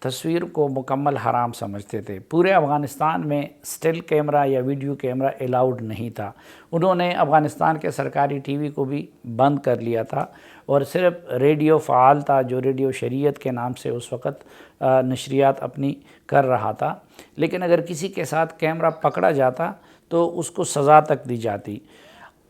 تصویر کو مکمل حرام سمجھتے تھے۔ پورے افغانستان میں سٹل کیمرہ یا ویڈیو کیمرہ الاؤڈ نہیں تھا۔ انہوں نے افغانستان کے سرکاری ٹی وی کو بھی بند کر لیا تھا اور صرف ریڈیو فعال تھا جو ریڈیو شریعت کے نام سے اس وقت نشریات اپنی کر رہا تھا، لیکن اگر کسی کے ساتھ کیمرہ پکڑا جاتا تو اس کو سزا تک دی جاتی۔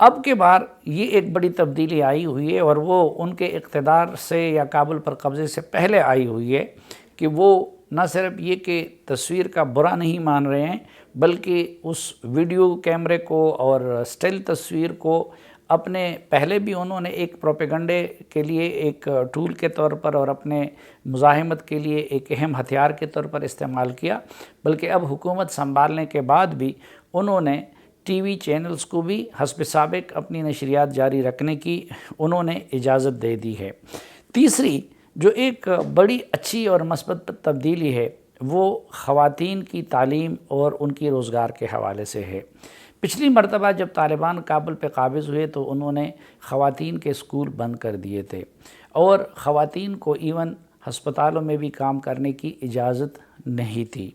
اب کے بار یہ ایک بڑی تبدیلی آئی ہوئی ہے اور وہ ان کے اقتدار سے یا کابل پر قبضے سے پہلے آئی ہوئی ہے کہ وہ نہ صرف یہ کہ تصویر کا برا نہیں مان رہے ہیں بلکہ اس ویڈیو کیمرے کو اور سٹل تصویر کو اپنے پہلے بھی انہوں نے ایک پروپیگنڈے کے لیے ایک ٹول کے طور پر اور اپنے مزاحمت کے لیے ایک اہم ہتھیار کے طور پر استعمال کیا، بلکہ اب حکومت سنبھالنے کے بعد بھی انہوں نے ٹی وی چینلز کو بھی حسب سابق اپنی نشریات جاری رکھنے کی انہوں نے اجازت دے دی ہے۔ تیسری جو ایک بڑی اچھی اور مثبت تبدیلی ہے وہ خواتین کی تعلیم اور ان کی روزگار کے حوالے سے ہے۔ پچھلی مرتبہ جب طالبان کابل پہ قابض ہوئے تو انہوں نے خواتین کے اسکول بند کر دیے تھے اور خواتین کو ایون ہسپتالوں میں بھی کام کرنے کی اجازت نہیں تھی۔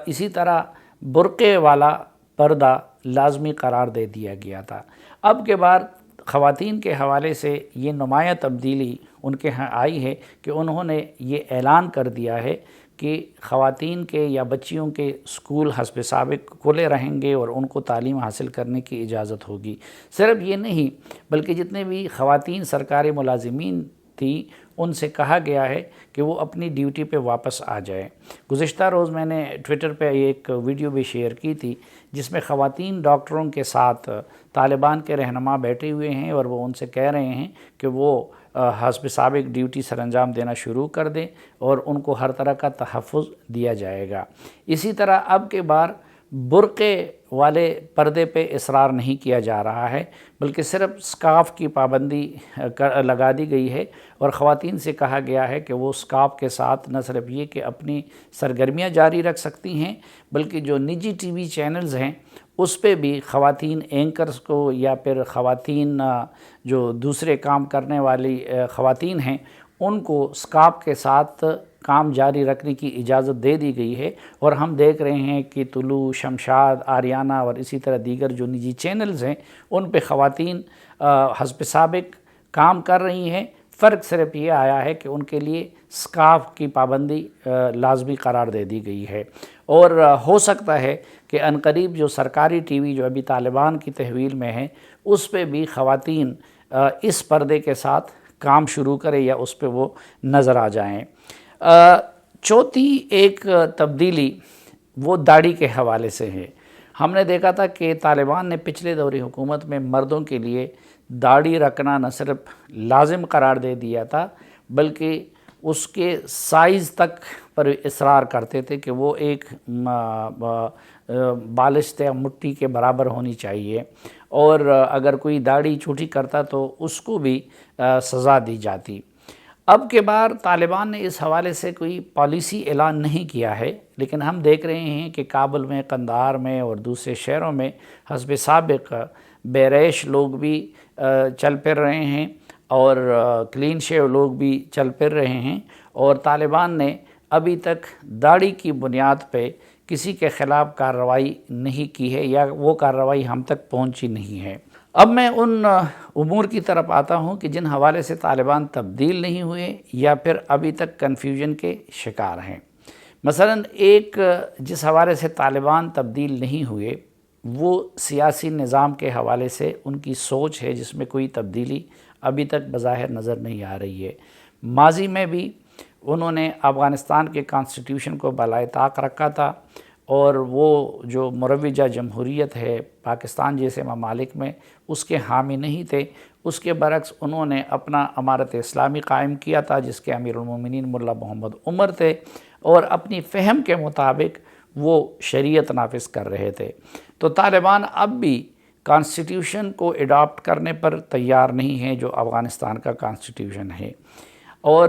اسی طرح برقعے والا پردہ لازمی قرار دے دیا گیا تھا۔ اب کے بعد خواتین کے حوالے سے یہ نمایاں تبدیلی ان کے ہاں آئی ہے کہ انہوں نے یہ اعلان کر دیا ہے کہ خواتین کے یا بچیوں کے اسکول حسب سابق کھلے رہیں گے اور ان کو تعلیم حاصل کرنے کی اجازت ہوگی۔ صرف یہ نہیں بلکہ جتنے بھی خواتین سرکاری ملازمین تھی ان سے کہا گیا ہے کہ وہ اپنی ڈیوٹی پہ واپس آ جائیں۔ گزشتہ روز میں نے ٹویٹر پہ ایک ویڈیو بھی شیئر کی تھی جس میں خواتین ڈاکٹروں کے ساتھ طالبان کے رہنما بیٹھے ہوئے ہیں اور وہ ان سے کہہ رہے ہیں کہ وہ حسب سابق ڈیوٹی سر انجام دینا شروع کر دیں اور ان کو ہر طرح کا تحفظ دیا جائے گا۔ اسی طرح اب کے بار برقعے والے پردے پہ اصرار نہیں کیا جا رہا ہے بلکہ صرف سکارف کی پابندی لگا دی گئی ہے اور خواتین سے کہا گیا ہے کہ وہ سکارف کے ساتھ نہ صرف یہ کہ اپنی سرگرمیاں جاری رکھ سکتی ہیں بلکہ جو نجی ٹی وی چینلز ہیں اس پہ بھی خواتین اینکرز کو یا پھر خواتین جو دوسرے کام کرنے والی خواتین ہیں ان کو سکارف کے ساتھ کام جاری رکھنے کی اجازت دے دی گئی ہے۔ اور ہم دیکھ رہے ہیں کہ طلوع، شمشاد، آریانہ اور اسی طرح دیگر جو نجی چینلز ہیں ان پہ خواتین حسب سابق کام کر رہی ہیں۔ فرق صرف یہ آیا ہے کہ ان کے لیے سکارف کی پابندی لازمی قرار دے دی گئی ہے اور ہو سکتا ہے کہ عنقریب جو سرکاری ٹی وی جو ابھی طالبان کی تحویل میں ہے اس پہ بھی خواتین اس پردے کے ساتھ کام شروع کرے یا اس پہ وہ نظر آ جائیں۔ چوتھی ایک تبدیلی وہ داڑھی کے حوالے سے ہے۔ ہم نے دیکھا تھا کہ طالبان نے پچھلے دوری حکومت میں مردوں کے لیے داڑھی رکھنا نہ صرف لازم قرار دے دیا تھا بلکہ اس کے سائز تک پر اصرار کرتے تھے کہ وہ ایک بالشت مٹی کے برابر ہونی چاہیے اور اگر کوئی داڑھی چھوٹی کرتا تو اس کو بھی سزا دی جاتی۔ اب کے بار طالبان نے اس حوالے سے کوئی پالیسی اعلان نہیں کیا ہے لیکن ہم دیکھ رہے ہیں کہ کابل میں، قندھار میں اور دوسرے شہروں میں حسب سابق بے ریش لوگ بھی چل پھر رہے ہیں اور کلین شیو لوگ بھی چل پھر رہے ہیں اور طالبان نے ابھی تک داڑھی کی بنیاد پہ کسی کے خلاف کارروائی نہیں کی ہے یا وہ کارروائی ہم تک پہنچی نہیں ہے۔ اب میں ان امور کی طرف آتا ہوں کہ جن حوالے سے طالبان تبدیل نہیں ہوئے یا پھر ابھی تک کنفیوژن کے شکار ہیں۔ مثلاً ایک جس حوالے سے طالبان تبدیل نہیں ہوئے وہ سیاسی نظام کے حوالے سے ان کی سوچ ہے جس میں کوئی تبدیلی ابھی تک بظاہر نظر نہیں آ رہی ہے۔ ماضی میں بھی انہوں نے افغانستان کے کانسٹیٹیوشن کو بالائے طاق رکھا تھا اور وہ جو مروجہ جمہوریت ہے پاکستان جیسے ممالک میں اس کے حامی نہیں تھے۔ اس کے برعکس انہوں نے اپنا امارت اسلامی قائم کیا تھا جس کے امیر المومنین ملا محمد عمر تھے اور اپنی فہم کے مطابق وہ شریعت نافذ کر رہے تھے۔ تو طالبان اب بھی کانسٹیٹیوشن کو اڈاپٹ کرنے پر تیار نہیں ہیں جو افغانستان کا کانسٹیٹیوشن ہے اور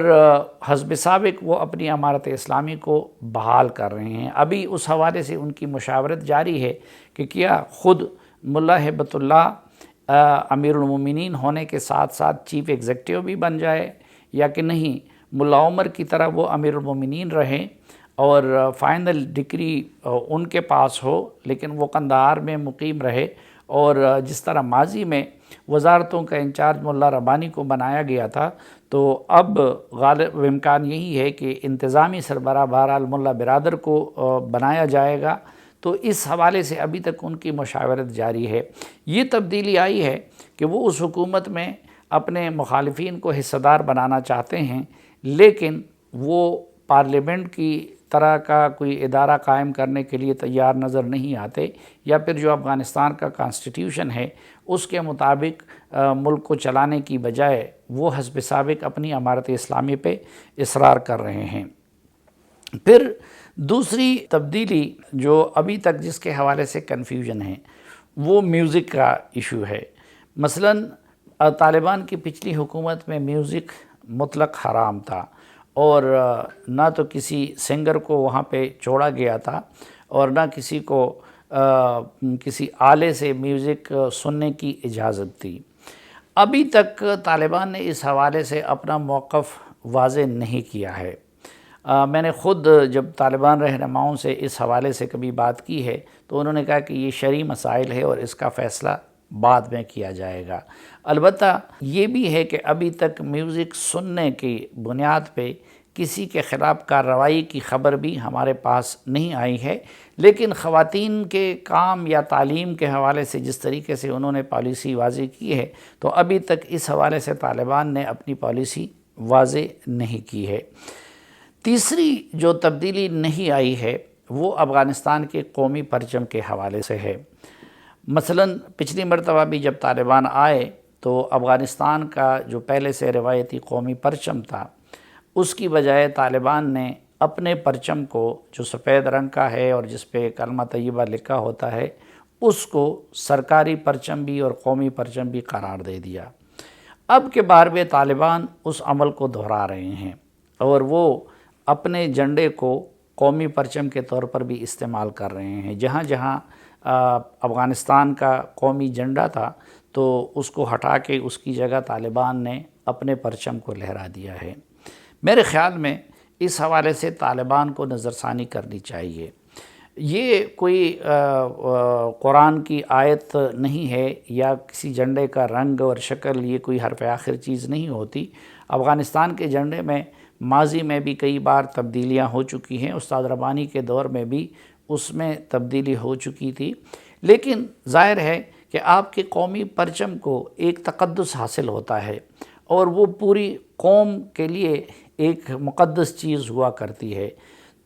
حسب سابق وہ اپنی امارت اسلامی کو بحال کر رہے ہیں۔ ابھی اس حوالے سے ان کی مشاورت جاری ہے کہ کیا خود ملا ہیبت اللہ امیر المومنین ہونے کے ساتھ ساتھ چیف ایگزیکٹو بھی بن جائے یا کہ نہیں ملا عمر کی طرح وہ امیر المومنین رہیں اور فائنل ڈگری ان کے پاس ہو، لیکن وہ قندھار میں مقیم رہے، اور جس طرح ماضی میں وزارتوں کا انچارج ملا ربانی کو بنایا گیا تھا، تو اب غالب امکان یہی ہے کہ انتظامی سربراہ بہرحال ملا برادر کو بنایا جائے گا۔ تو اس حوالے سے ابھی تک ان کی مشاورت جاری ہے۔ یہ تبدیلی آئی ہے کہ وہ اس حکومت میں اپنے مخالفین کو حصہ دار بنانا چاہتے ہیں، لیکن وہ پارلیمنٹ کی طرح کا کوئی ادارہ قائم کرنے کے لیے تیار نظر نہیں آتے، یا پھر جو افغانستان کا کانسٹیٹیوشن ہے اس کے مطابق ملک کو چلانے کی بجائے وہ حسب سابق اپنی امارت اسلامی پہ اصرار کر رہے ہیں۔ پھر دوسری تبدیلی جو ابھی تک جس کے حوالے سے کنفیوژن ہے وہ میوزک کا ایشو ہے۔ مثلاً طالبان کی پچھلی حکومت میں میوزک مطلق حرام تھا، اور نہ تو کسی سنگر کو وہاں پہ چھوڑا گیا تھا، اور نہ کسی کو کسی آلے سے میوزک سننے کی اجازت تھی۔ ابھی تک طالبان نے اس حوالے سے اپنا موقف واضح نہیں کیا ہے۔ میں نے خود جب طالبان رہنماؤں سے اس حوالے سے کبھی بات کی ہے تو انہوں نے کہا کہ یہ شرعی مسائل ہے اور اس کا فیصلہ بعد میں کیا جائے گا۔ البتہ یہ بھی ہے کہ ابھی تک میوزک سننے کی بنیاد پہ کسی کے خلاف کارروائی کی خبر بھی ہمارے پاس نہیں آئی ہے، لیکن خواتین کے کام یا تعلیم کے حوالے سے جس طریقے سے انہوں نے پالیسی واضح کی ہے، تو ابھی تک اس حوالے سے طالبان نے اپنی پالیسی واضح نہیں کی ہے۔ تیسری جو تبدیلی نہیں آئی ہے وہ افغانستان کے قومی پرچم کے حوالے سے ہے۔ مثلاً پچھلی مرتبہ بھی جب طالبان آئے تو افغانستان کا جو پہلے سے روایتی قومی پرچم تھا، اس کی بجائے طالبان نے اپنے پرچم کو جو سفید رنگ کا ہے اور جس پہ کلمہ طیبہ لکھا ہوتا ہے، اس کو سرکاری پرچم بھی اور قومی پرچم بھی قرار دے دیا۔ اب کے بار میں طالبان اس عمل کو دہرا رہے ہیں، اور وہ اپنے جھنڈے کو قومی پرچم کے طور پر بھی استعمال کر رہے ہیں۔ جہاں جہاں افغانستان کا قومی جھنڈا تھا تو اس کو ہٹا کے اس کی جگہ طالبان نے اپنے پرچم کو لہرا دیا ہے۔ میرے خیال میں اس حوالے سے طالبان کو نظر ثانی کرنی چاہیے۔ یہ کوئی قرآن کی آیت نہیں ہے یا کسی جھنڈے کا رنگ اور شکل، یہ کوئی حرف آخر چیز نہیں ہوتی۔ افغانستان کے جھنڈے میں ماضی میں بھی کئی بار تبدیلیاں ہو چکی ہیں، استاد ربانی کے دور میں بھی اس میں تبدیلی ہو چکی تھی، لیکن ظاہر ہے کہ آپ کے قومی پرچم کو ایک تقدس حاصل ہوتا ہے، اور وہ پوری قوم کے لیے ایک مقدس چیز ہوا کرتی ہے۔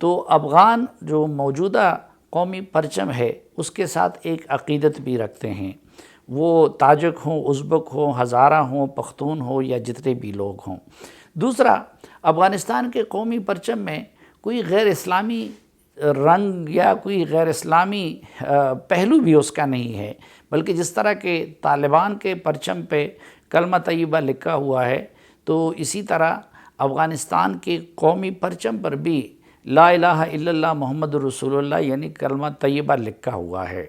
تو افغان جو موجودہ قومی پرچم ہے اس کے ساتھ ایک عقیدت بھی رکھتے ہیں، وہ تاجک ہوں، ازبک ہوں، ہزارہ ہوں، پختون ہوں، یا جتنے بھی لوگ ہوں۔ دوسرا، افغانستان کے قومی پرچم میں کوئی غیر اسلامی رنگ یا کوئی غیر اسلامی پہلو بھی اس کا نہیں ہے، بلکہ جس طرح کہ طالبان کے پرچم پہ کلمہ طیبہ لکھا ہوا ہے، تو اسی طرح افغانستان کے قومی پرچم پر بھی لا الہ الا اللہ محمد رسول اللہ یعنی کلمہ طیبہ لکھا ہوا ہے۔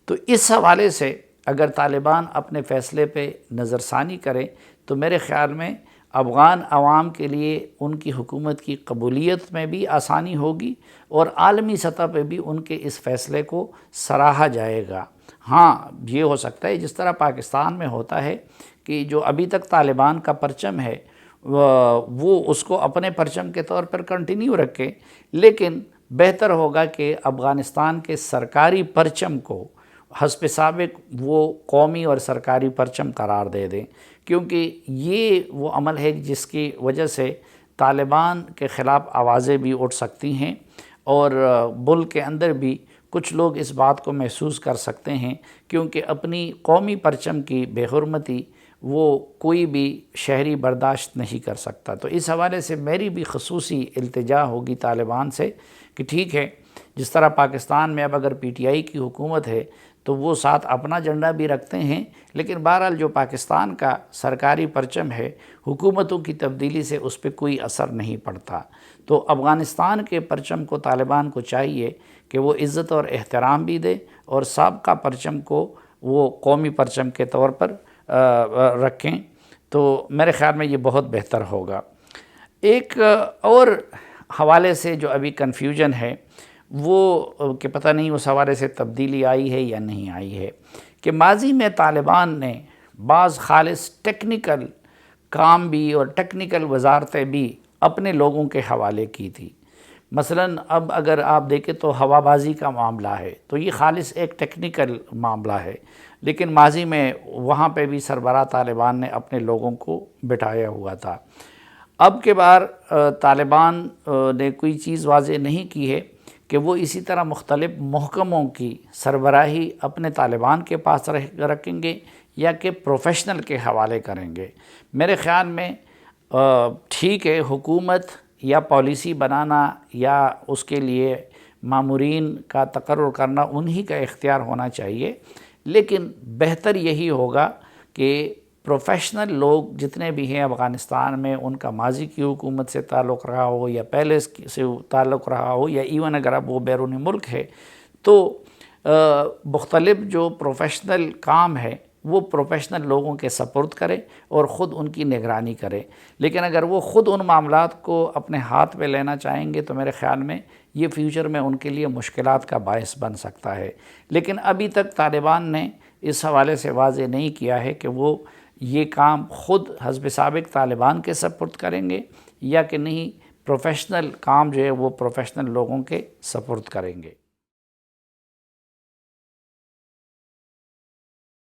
تو اس حوالے سے اگر طالبان اپنے فیصلے پہ نظر ثانی کریں تو میرے خیال میں افغان عوام کے لیے ان کی حکومت کی قبولیت میں بھی آسانی ہوگی، اور عالمی سطح پہ بھی ان کے اس فیصلے کو سراہا جائے گا۔ ہاں، یہ ہو سکتا ہے جس طرح پاکستان میں ہوتا ہے کہ جو ابھی تک طالبان کا پرچم ہے وہ اس کو اپنے پرچم کے طور پر کنٹینیو رکھے، لیکن بہتر ہوگا کہ افغانستان کے سرکاری پرچم کو حسب سابق وہ قومی اور سرکاری پرچم قرار دے دیں، کیونکہ یہ وہ عمل ہے جس کی وجہ سے طالبان کے خلاف آوازیں بھی اٹھ سکتی ہیں، اور ملک کے اندر بھی کچھ لوگ اس بات کو محسوس کر سکتے ہیں، کیونکہ اپنی قومی پرچم کی بے حرمتی وہ کوئی بھی شہری برداشت نہیں کر سکتا۔ تو اس حوالے سے میری بھی خصوصی التجا ہوگی طالبان سے کہ ٹھیک ہے، جس طرح پاکستان میں اب اگر پی ٹی آئی کی حکومت ہے تو وہ ساتھ اپنا جھنڈا بھی رکھتے ہیں، لیکن بہرحال جو پاکستان کا سرکاری پرچم ہے حکومتوں کی تبدیلی سے اس پہ کوئی اثر نہیں پڑتا۔ تو افغانستان کے پرچم کو طالبان کو چاہیے کہ وہ عزت اور احترام بھی دے، اور سابقہ پرچم کو وہ قومی پرچم کے طور پر رکھیں، تو میرے خیال میں یہ بہت بہتر ہوگا۔ ایک اور حوالے سے جو ابھی کنفیوژن ہے وہ کہ پتہ نہیں اس حوالے سے تبدیلی آئی ہے یا نہیں آئی ہے، کہ ماضی میں طالبان نے بعض خالص ٹیکنیکل کام بھی اور ٹیکنیکل وزارتیں بھی اپنے لوگوں کے حوالے کی تھی۔ مثلاً اب اگر آپ دیکھیں تو ہوا بازی کا معاملہ ہے تو یہ خالص ایک ٹیکنیکل معاملہ ہے، لیکن ماضی میں وہاں پہ بھی سربراہ طالبان نے اپنے لوگوں کو بٹھایا ہوا تھا۔ اب کے بار طالبان نے کوئی چیز واضح نہیں کی ہے کہ وہ اسی طرح مختلف محکموں کی سربراہی اپنے طالبان کے پاس رکھیں گے یا کہ پروفیشنل کے حوالے کریں گے۔ میرے خیال میں ٹھیک ہے، حکومت یا پالیسی بنانا یا اس کے لیے مامورین کا تقرر کرنا انہی کا اختیار ہونا چاہیے، لیکن بہتر یہی ہوگا کہ پروفیشنل لوگ جتنے بھی ہیں افغانستان میں، ان کا ماضی کی حکومت سے تعلق رہا ہو یا پہلے سے تعلق رہا ہو یا ایون اگر اب وہ بیرون ملک ہے، تو مختلف جو پروفیشنل کام ہے وہ پروفیشنل لوگوں کے سپرد کرے اور خود ان کی نگرانی کرے۔ لیکن اگر وہ خود ان معاملات کو اپنے ہاتھ پہ لینا چاہیں گے تو میرے خیال میں یہ فیوچر میں ان کے لیے مشکلات کا باعث بن سکتا ہے۔ لیکن ابھی تک طالبان نے اس حوالے سے واضح نہیں کیا ہے کہ وہ یہ کام خود حزب سابق طالبان کے سپرد کریں گے یا کہ نہیں پروفیشنل کام جو ہے وہ پروفیشنل لوگوں کے سپرد کریں گے۔